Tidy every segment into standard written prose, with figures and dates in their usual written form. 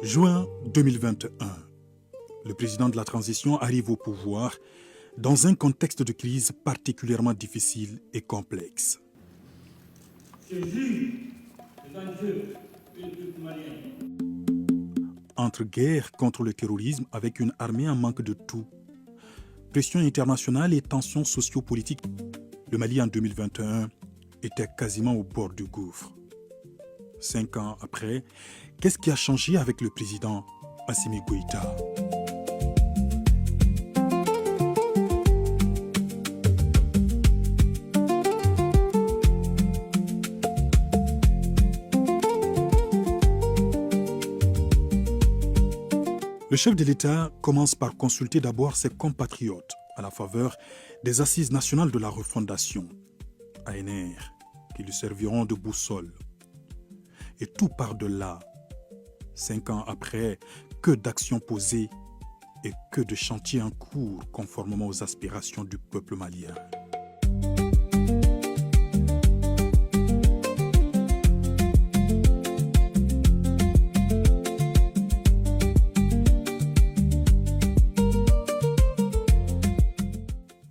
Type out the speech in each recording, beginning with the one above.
Juin 2021. Le président de la transition arrive au pouvoir dans un contexte de crise particulièrement difficile et complexe. Je jure devant Dieu et le peuple malien. Entre guerre contre le terrorisme avec une armée en manque de tout, pression internationale et tensions sociopolitiques, le Mali en 2021 était quasiment au bord du gouffre. 5 ans après, qu'est-ce qui a changé avec le président Assimi Goïta ? Le chef de l'État commence par consulter d'abord ses compatriotes à la faveur des Assises nationales de la refondation, ANR, qui lui serviront de boussole. Et tout part de là. 5 ans après, que d'actions posées et que de chantiers en cours conformément aux aspirations du peuple malien.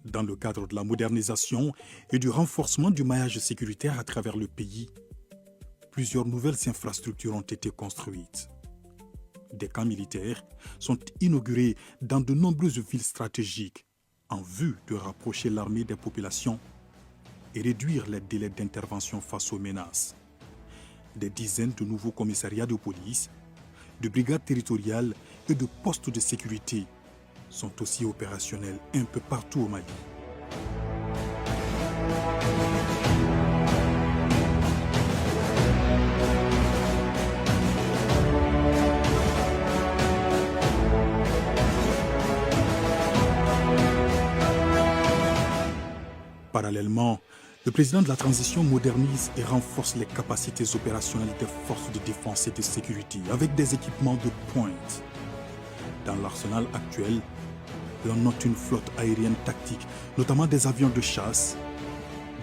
Dans le cadre de la modernisation et du renforcement du maillage sécuritaire à travers le pays, plusieurs nouvelles infrastructures ont été construites. Des camps militaires sont inaugurés dans de nombreuses villes stratégiques en vue de rapprocher l'armée des populations et réduire les délais d'intervention face aux menaces. Des dizaines de nouveaux commissariats de police, de brigades territoriales et de postes de sécurité sont aussi opérationnels un peu partout au Mali. Parallèlement, le président de la transition modernise et renforce les capacités opérationnelles des forces de défense et de sécurité avec des équipements de pointe. Dans l'arsenal actuel, l'on note une flotte aérienne tactique, notamment des avions de chasse,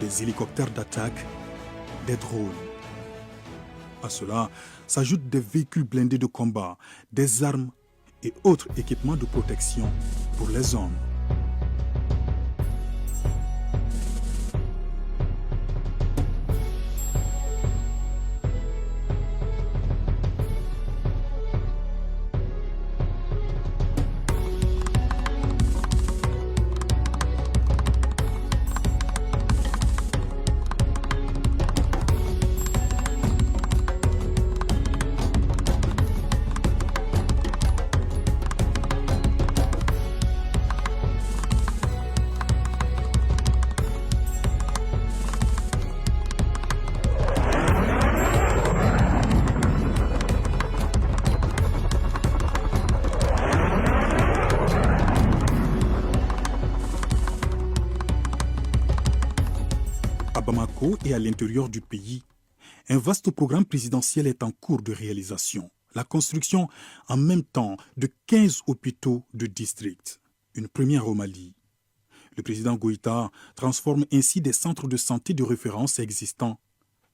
des hélicoptères d'attaque, des drones. À cela s'ajoutent des véhicules blindés de combat, des armes et autres équipements de protection pour les hommes. À Bamako et à l'intérieur du pays, un vaste programme présidentiel est en cours de réalisation. La construction en même temps de 15 hôpitaux de district, une première au Mali. Le président Goïta transforme ainsi des centres de santé de référence existants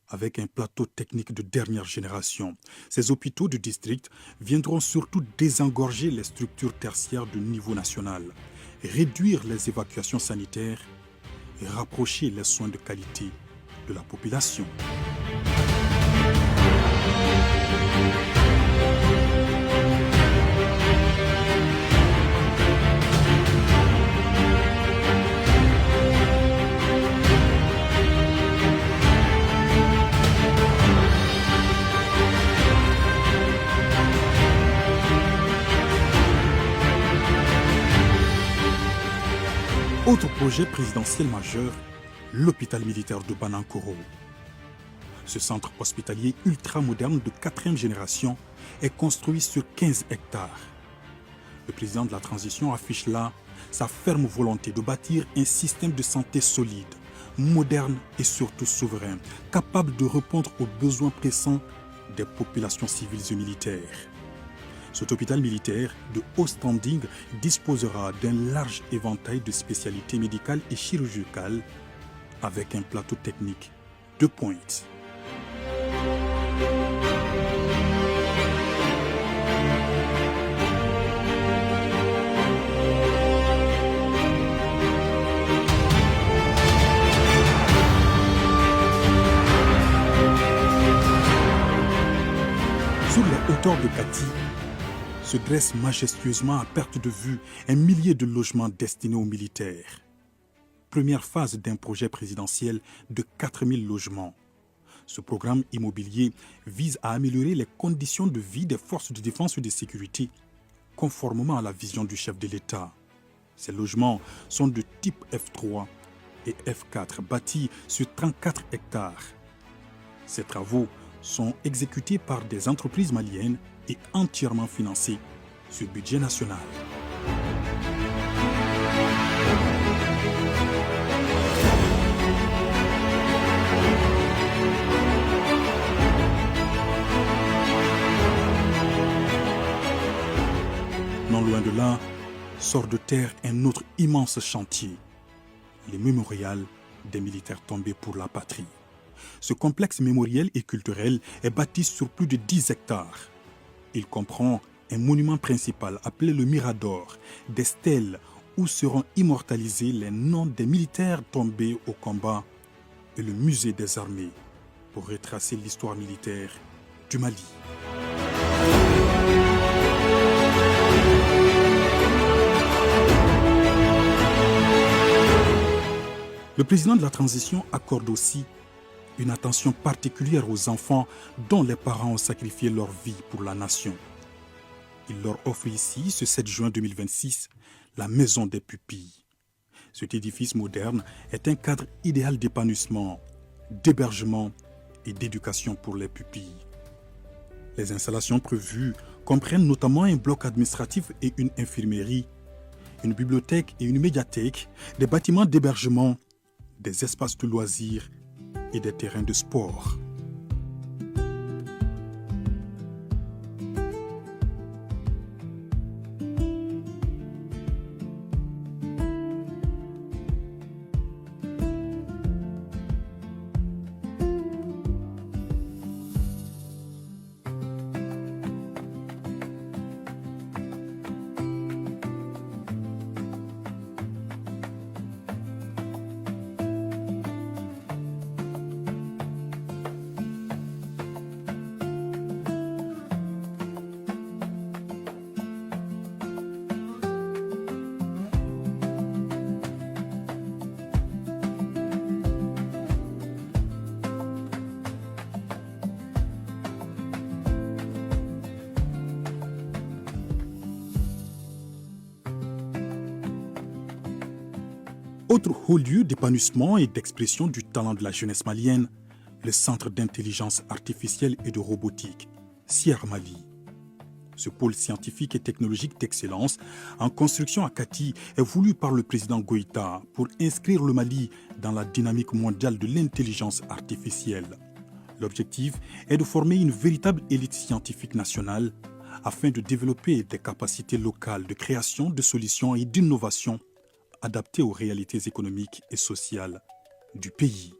avec un plateau technique de dernière génération. Ces hôpitaux de district viendront surtout désengorger les structures tertiaires de niveau national, réduire les évacuations sanitaires et rapprocher les soins de qualité de la population. Autre projet présidentiel majeur, l'hôpital militaire de Banankoro. Ce centre hospitalier ultramoderne de 4e génération est construit sur 15 hectares. Le président de la transition affiche là sa ferme volonté de bâtir un système de santé solide, moderne et surtout souverain, capable de répondre aux besoins pressants des populations civiles et militaires. Cet hôpital militaire de haut standing disposera d'un large éventail de spécialités médicales et chirurgicales avec un plateau technique de pointe. hauteur de Kati se dresse majestueusement à perte de vue un millier de logements destinés aux militaires. Première phase d'un projet présidentiel de 4000 logements. Ce programme immobilier vise à améliorer les conditions de vie des forces de défense et de sécurité, conformément à la vision du chef de l'État. Ces logements sont de type F3 et F4, bâtis sur 34 hectares. Ces travaux sont exécutés par des entreprises maliennes et entièrement financés sur budget national. Non loin de là, sort de terre un autre immense chantier, les mémorials des militaires tombés pour la patrie. Ce complexe mémoriel et culturel est bâti sur plus de 10 hectares. Il comprend un monument principal appelé le Mirador, des stèles où seront immortalisés les noms des militaires tombés au combat et le musée des armées pour retracer l'histoire militaire du Mali. Le président de la transition accorde aussi une attention particulière aux enfants dont les parents ont sacrifié leur vie pour la nation. Il leur offre ici, ce 7 juin 2026, la Maison des Pupilles. Cet édifice moderne est un cadre idéal d'épanouissement, d'hébergement et d'éducation pour les pupilles. Les installations prévues comprennent notamment un bloc administratif et une infirmerie, une bibliothèque et une médiathèque, des bâtiments d'hébergement, des espaces de loisirs et des terrains de sport. Autre haut lieu d'épanouissement et d'expression du talent de la jeunesse malienne, le Centre d'intelligence artificielle et de robotique, CIAR Mali. Ce pôle scientifique et technologique d'excellence en construction à Kati est voulu par le président Goïta pour inscrire le Mali dans la dynamique mondiale de l'intelligence artificielle. L'objectif est de former une véritable élite scientifique nationale afin de développer des capacités locales de création de solutions et d'innovation adaptées aux réalités économiques et sociales du pays.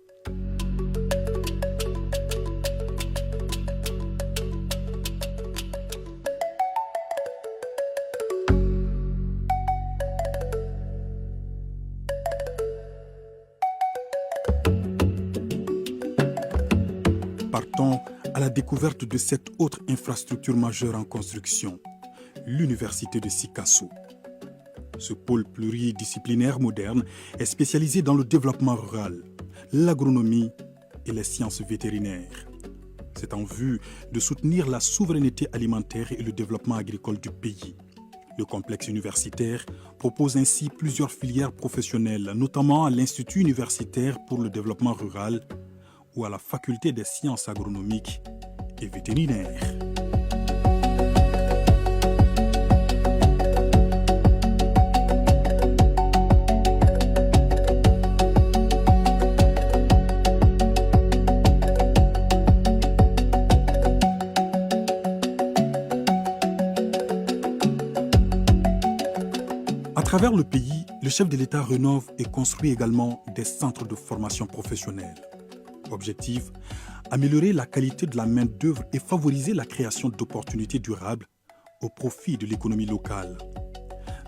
Partons à la découverte de cette autre infrastructure majeure en construction, l'université de Sikasso. Ce pôle pluridisciplinaire moderne est spécialisé dans le développement rural, l'agronomie et les sciences vétérinaires. C'est en vue de soutenir la souveraineté alimentaire et le développement agricole du pays. Le complexe universitaire propose ainsi plusieurs filières professionnelles, notamment à l'Institut universitaire pour le développement rural ou à la faculté des sciences agronomiques et vétérinaires. À travers le pays, le chef de l'État rénove et construit également des centres de formation professionnelle. Objectif, améliorer la qualité de la main-d'œuvre et favoriser la création d'opportunités durables au profit de l'économie locale.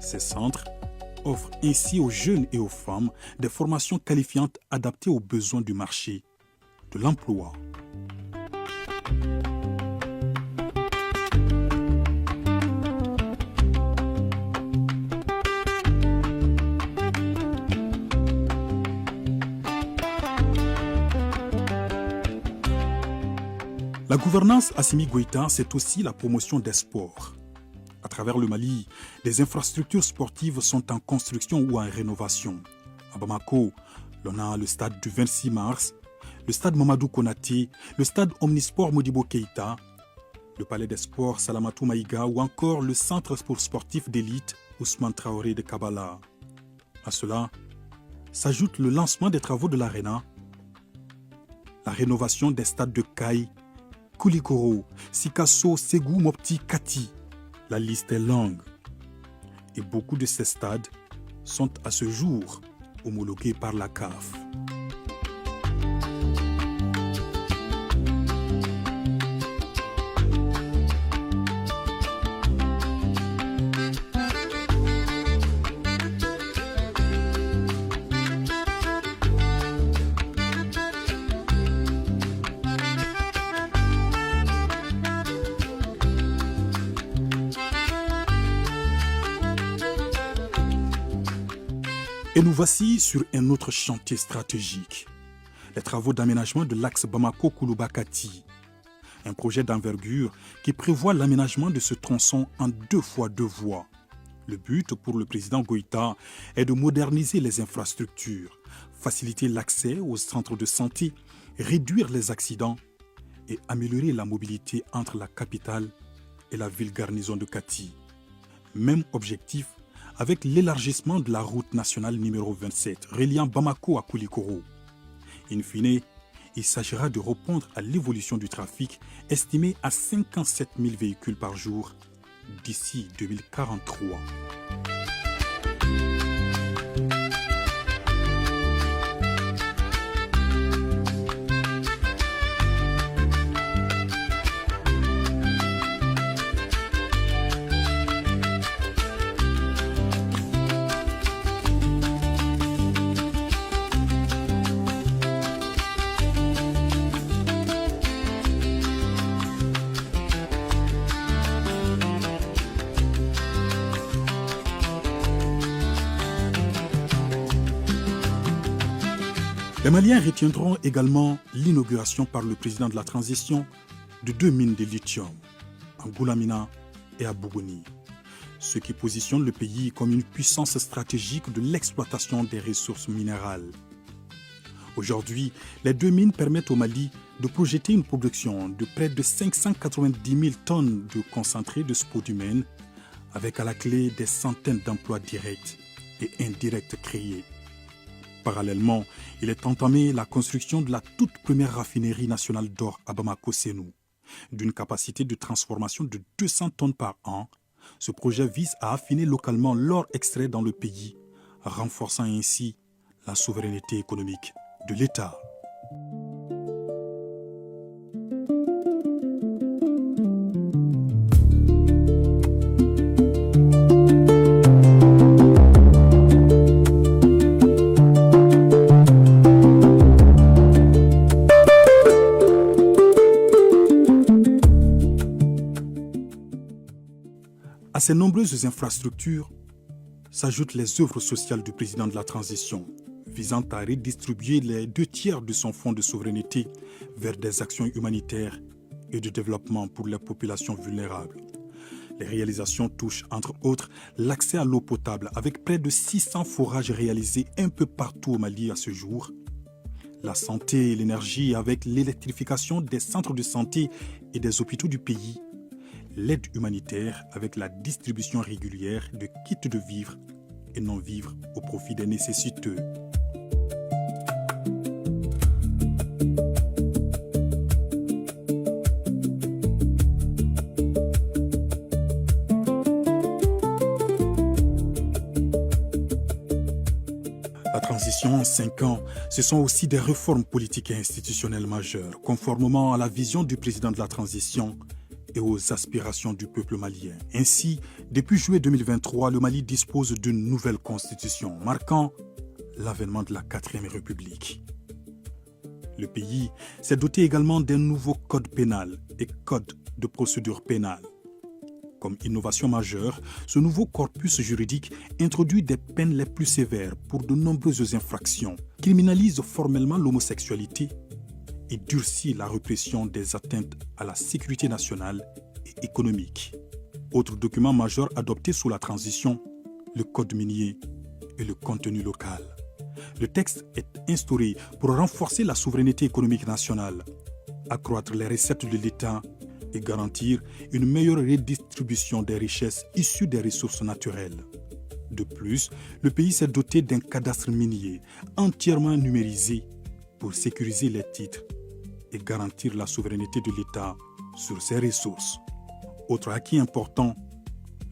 Ces centres offrent ainsi aux jeunes et aux femmes des formations qualifiantes adaptées aux besoins du marché de l'emploi. La gouvernance Assimi Goïta, c'est aussi la promotion des sports. À travers le Mali, des infrastructures sportives sont en construction ou en rénovation. À Bamako, l'on a le stade du 26 mars, le stade Mamadou Konaté, le stade Omnisport Modibo Keïta, le palais des sports Salamatou Maïga ou encore le centre sportif d'élite Ousmane Traoré de Kabbalah. À cela s'ajoute le lancement des travaux de l'Arena, la rénovation des stades de Kaï, Koulikoro, Sikasso, Ségou, Mopti, Kati. La liste est longue. Et beaucoup de ces stades sont à ce jour homologués par la CAF. Et nous voici sur un autre chantier stratégique, les travaux d'aménagement de l'axe Bamako-Koulouba-Kati, un projet d'envergure qui prévoit l'aménagement de ce tronçon en 2 fois 2 voies. Le but pour le président Goïta est de moderniser les infrastructures, faciliter l'accès aux centres de santé, réduire les accidents et améliorer la mobilité entre la capitale et la ville garnison de Kati. Même objectif avec l'élargissement de la route nationale numéro 27, reliant Bamako à Koulikoro. In fine, il s'agira de répondre à l'évolution du trafic estimé à 57 000 véhicules par jour d'ici 2043. Les Maliens retiendront également l'inauguration par le président de la transition de 2 mines de lithium, à Goulamina et à Bougouni, ce qui positionne le pays comme une puissance stratégique de l'exploitation des ressources minérales. Aujourd'hui, les 2 mines permettent au Mali de projeter une production de près de 590 000 tonnes de concentré de spodumène, avec à la clé des centaines d'emplois directs et indirects créés. Parallèlement, il est entamé la construction de la toute première raffinerie nationale d'or à Bamako-Sénou. D'une capacité de transformation de 200 tonnes par an, ce projet vise à affiner localement l'or extrait dans le pays, renforçant ainsi la souveraineté économique de l'État. À ces nombreuses infrastructures s'ajoutent les œuvres sociales du président de la transition, visant à redistribuer les 2 tiers de son fonds de souveraineté vers des actions humanitaires et de développement pour les populations vulnérables. Les réalisations touchent entre autres l'accès à l'eau potable avec près de 600 forages réalisés un peu partout au Mali à ce jour, la santé et l'énergie avec l'électrification des centres de santé et des hôpitaux du pays, l'aide humanitaire avec la distribution régulière de kits de vivres et non-vivres au profit des nécessiteux. La transition en 5 ans, ce sont aussi des réformes politiques et institutionnelles majeures, conformément à la vision du président de la transition et aux aspirations du peuple malien. Ainsi, depuis juillet 2023, le Mali dispose d'une nouvelle constitution, marquant l'avènement de la 4e République. Le pays s'est doté également d'un nouveau code pénal et code de procédure pénale. Comme innovation majeure, ce nouveau corpus juridique introduit des peines les plus sévères pour de nombreuses infractions, criminalise formellement l'homosexualité et durcir la répression des atteintes à la sécurité nationale et économique. Autre document majeur adopté sous la transition, le code minier et le contenu local. Le texte est instauré pour renforcer la souveraineté économique nationale, accroître les recettes de l'État et garantir une meilleure redistribution des richesses issues des ressources naturelles. De plus, le pays s'est doté d'un cadastre minier entièrement numérisé pour sécuriser les titres et garantir la souveraineté de l'État sur ses ressources. Autre acquis important,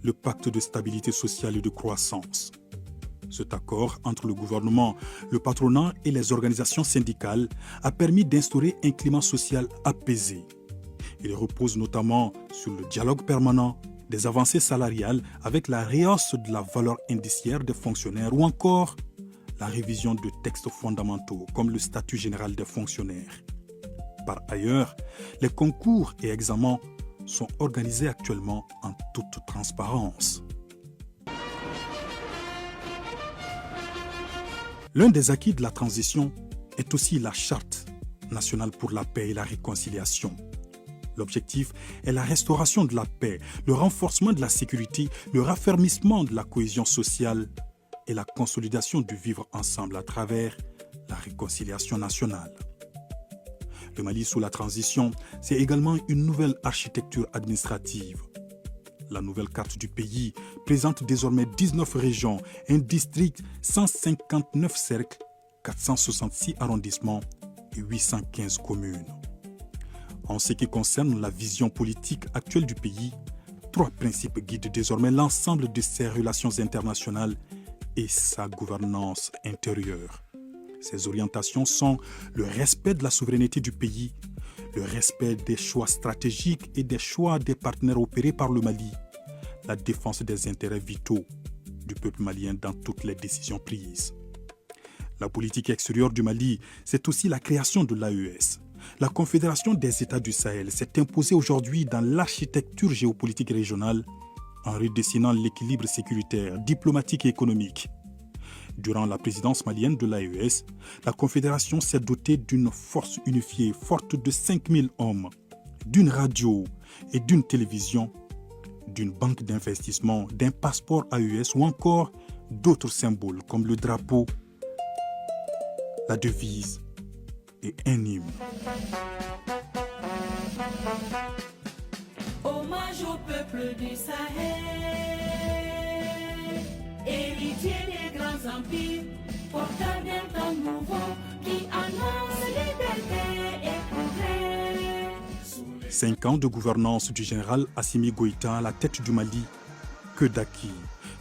le pacte de stabilité sociale et de croissance. Cet accord entre le gouvernement, le patronat et les organisations syndicales a permis d'instaurer un climat social apaisé. Il repose notamment sur le dialogue permanent, des avancées salariales avec la rehausse de la valeur indiciaire des fonctionnaires ou encore la révision de textes fondamentaux comme le statut général des fonctionnaires. Par ailleurs, les concours et examens sont organisés actuellement en toute transparence. L'un des acquis de la transition est aussi la Charte nationale pour la paix et la réconciliation. L'objectif est la restauration de la paix, le renforcement de la sécurité, le raffermissement de la cohésion sociale et la consolidation du vivre ensemble à travers la réconciliation nationale. Le Mali sous la transition, c'est également une nouvelle architecture administrative. La nouvelle carte du pays présente désormais 19 régions, un district, 159 cercles, 466 arrondissements et 815 communes. En ce qui concerne la vision politique actuelle du pays, 3 principes guident désormais l'ensemble de ses relations internationales et sa gouvernance intérieure. Ces orientations sont le respect de la souveraineté du pays, le respect des choix stratégiques et des choix des partenaires opérés par le Mali, la défense des intérêts vitaux du peuple malien dans toutes les décisions prises. La politique extérieure du Mali, c'est aussi la création de l'AES. La Confédération des États du Sahel s'est imposée aujourd'hui dans l'architecture géopolitique régionale en redessinant l'équilibre sécuritaire, diplomatique et économique. Durant la présidence malienne de l'AES, la Confédération s'est dotée d'une force unifiée forte de 5000 hommes, d'une radio et d'une télévision, d'une banque d'investissement, d'un passeport AES ou encore d'autres symboles comme le drapeau, la devise et un hymne. Hommage au peuple du Sahel, héritier des grands empires, porteur d'un temps nouveau qui annonce liberté et progrès. 5 ans de gouvernance du général Assimi Goïta à la tête du Mali, que d'acquis,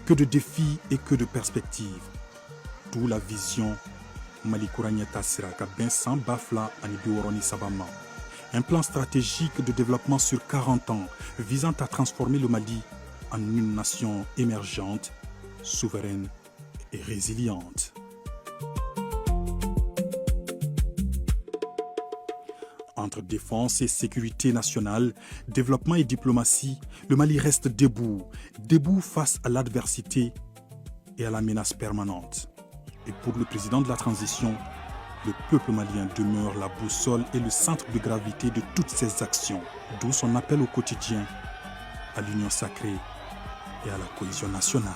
que de défis et que de perspectives. D'où la vision Mali Kouraniata Siraka Bensan Bafla Anibioroni Sabama. Un plan stratégique de développement sur 40 ans visant à transformer le Mali en une nation émergente, souveraine et résiliente. Entre défense et sécurité nationale, développement et diplomatie, le Mali reste debout face à l'adversité et à la menace permanente. Et pour le président de la transition, le peuple malien demeure la boussole et le centre de gravité de toutes ses actions, d'où son appel au quotidien à l'union sacrée et à la cohésion nationale.